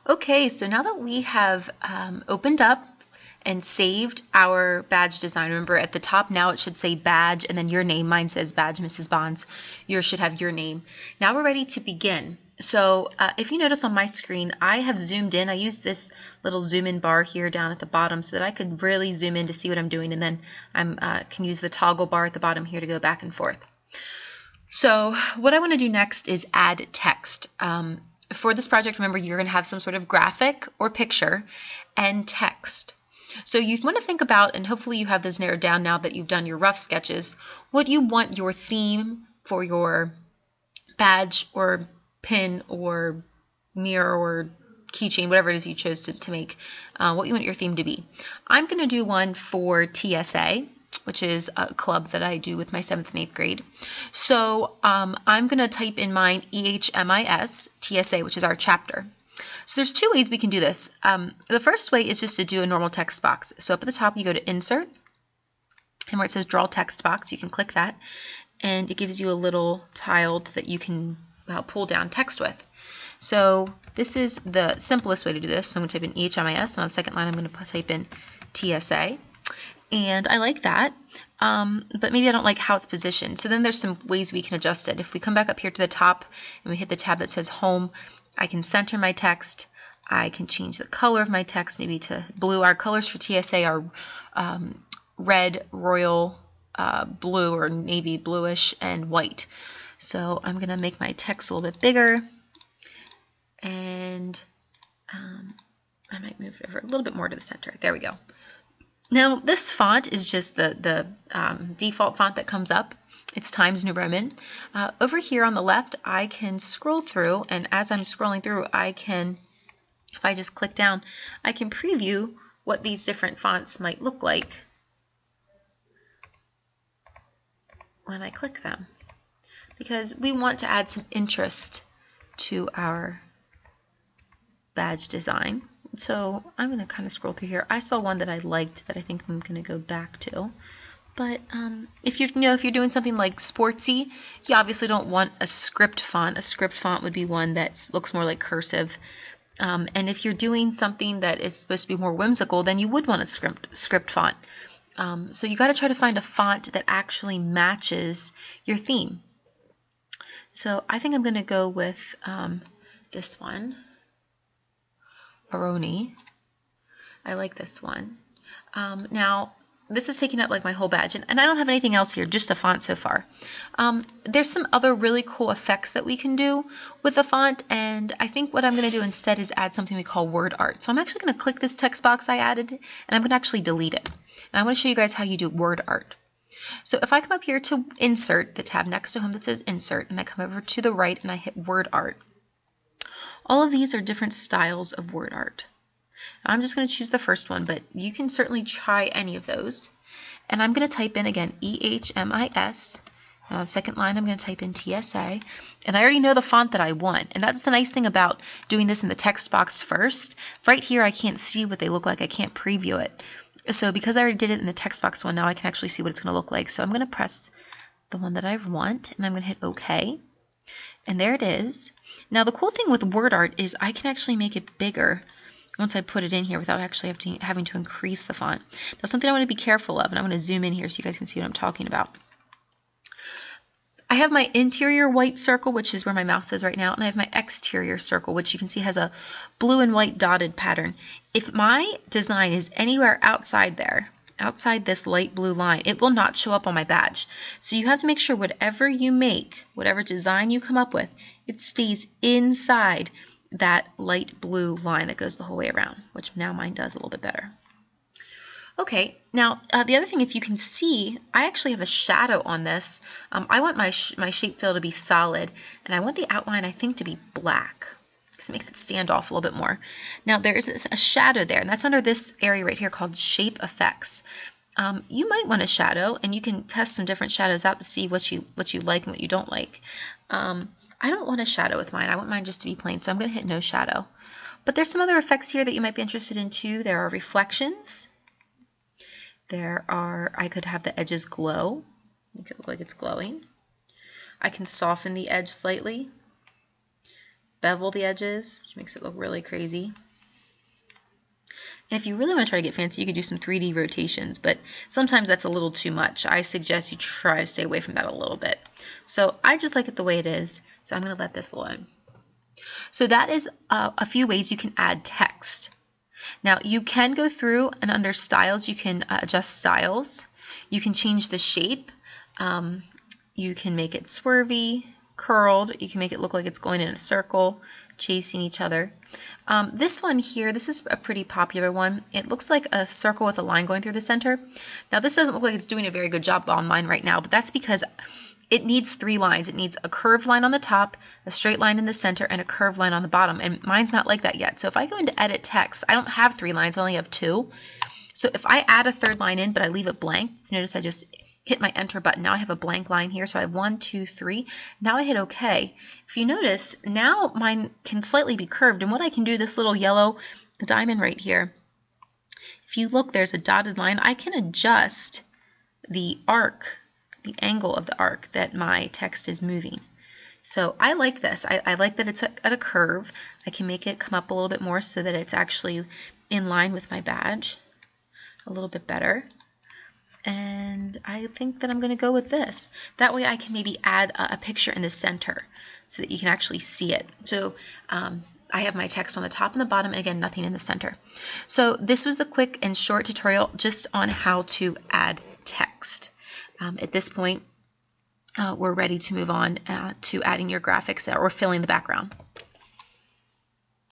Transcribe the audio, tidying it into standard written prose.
Okay, so now that we have opened up and saved our badge design, remember at the top now it should say badge and then your name. Mine says badge Mrs. Bonds. Yours should have your name. Now we're ready to begin. So if you notice on my screen, I have zoomed in. I use this little zoom in bar here down at the bottom so that I can really zoom in to see what I'm doing, and then I can use the toggle bar at the bottom here to go back and forth. So what I want to do next is add text. For this project, remember, you're going to have some sort of graphic or picture and text. So you want to think about, and hopefully you have this narrowed down now that you've done your rough sketches, what you want your theme for your badge or pin or mirror or keychain, whatever it is you chose to make, what you want your theme to be. I'm going to do one for TSA, which is a club that I do with my 7th and 8th grade. So I'm going to type in mine EHMIS TSA, which is our chapter. So there's two ways we can do this. The first way is just to do a normal text box. So up at the top, you go to Insert, and where it says Draw Text Box, you can click that, and it gives you a little tile that you can pull down text with. So this is the simplest way to do this. So I'm going to type in EHMIS, and on the second line I'm going to type in TSA. And I like that, but maybe I don't like how it's positioned. So then there's some ways we can adjust it. If we come back up here to the top and we hit the tab that says Home, I can center my text. I can change the color of my text, maybe to blue. Our colors for TSA are red, royal, blue, or navy bluish, and white. So I'm going to make my text a little bit bigger, and I might move it over a little bit more to the center. There we go. Now this font is just the default font that comes up. It's Times New Roman. Over here on the left, I can scroll through, and as I'm scrolling through, I can, if I just click down, I can preview what these different fonts might look like when I click them, because we want to add some interest to our badge design. So I'm going to kind of scroll through here. I saw one that I liked that I think I'm going to go back to. But if you're doing something like sportsy, you obviously don't want a script font. A script font would be one that looks more like cursive. And if you're doing something that is supposed to be more whimsical, then you would want a script font. So you got to try to find a font that actually matches your theme. So I think I'm going to go with this one, Aroni. I like this one. Now, this is taking up like my whole badge, and I don't have anything else here, just a font so far. There's some other really cool effects that we can do with the font, and I think what I'm going to do instead is add something we call word art. So I'm actually going to click this text box I added, and I'm going to actually delete it. And I want to show you guys how you do word art. So if I come up here to Insert, the tab next to Home that says Insert, and I come over to the right and I hit Word Art, all of these are different styles of word art. I'm just going to choose the first one, but you can certainly try any of those. And I'm going to type in, again, EHMIS. And on the second line, I'm going to type in TSA. And I already know the font that I want. And that's the nice thing about doing this in the text box first. Right here, I can't see what they look like. I can't preview it. So because I already did it in the text box one, now I can actually see what it's going to look like. So I'm going to press the one that I want, and I'm going to hit OK. And there it is. Now the cool thing with word art is I can actually make it bigger once I put it in here without actually having to increase the font. Now something I want to be careful of, and I'm going to zoom in here so you guys can see what I'm talking about. I have my interior white circle, which is where my mouse is right now, and I have my exterior circle, which you can see has a blue and white dotted pattern. If my design is anywhere outside there, outside this light blue line, it will not show up on my badge. So you have to make sure whatever you make, whatever design you come up with, it stays inside that light blue line that goes the whole way around, which now mine does a little bit better. Okay, now the other thing, if you can see, I actually have a shadow on this. I want my shape fill to be solid, and I want the outline, I think, to be black, because it makes it stand off a little bit more. Now there is a shadow there, and that's under this area right here called Shape Effects. You might want a shadow, and you can test some different shadows out to see what you like and what you don't like. I don't want a shadow with mine. I want mine just to be plain, so I'm going to hit No Shadow. But there's some other effects here that you might be interested in too. There are reflections. I could have the edges glow, make it look like it's glowing. I can soften the edge slightly. bevel the edges, which makes it look really crazy. And if you really want to try to get fancy, you could do some 3D rotations, but sometimes that's a little too much. I suggest you try to stay away from that a little bit. So I just like it the way it is, so I'm going to let this alone. So that is a few ways you can add text. Now you can go through and under styles you can adjust styles. You can change the shape. You can make it swervy, curled. You can make it look like it's going in a circle, chasing each other. This one here, this is a pretty popular one. It looks like a circle with a line going through the center. Now this doesn't look like it's doing a very good job on mine right now, but that's because it needs 3 lines. It needs a curved line on the top, a straight line in the center, and a curved line on the bottom. And mine's not like that yet. So if I go into edit text, I don't have 3 lines, I only have 2. So if I add a 3rd line in, but I leave it blank, notice I just hit my enter button. Now I have a blank line here. So I have 1, 2, 3. Now I hit OK. If you notice, now mine can slightly be curved. And what I can do, this little yellow diamond right here, if you look, there's a dotted line. I can adjust the arc, the angle of the arc that my text is moving. So I like this. I like that it's at a curve. I can make it come up a little bit more so that it's actually in line with my badge a little bit better. And I think that I'm going to go with this. That way I can maybe add a picture in the center so that you can actually see it. So I have my text on the top and the bottom, and again, nothing in the center. So this was the quick and short tutorial just on how to add text. At this point, we're ready to move on to adding your graphics or filling the background.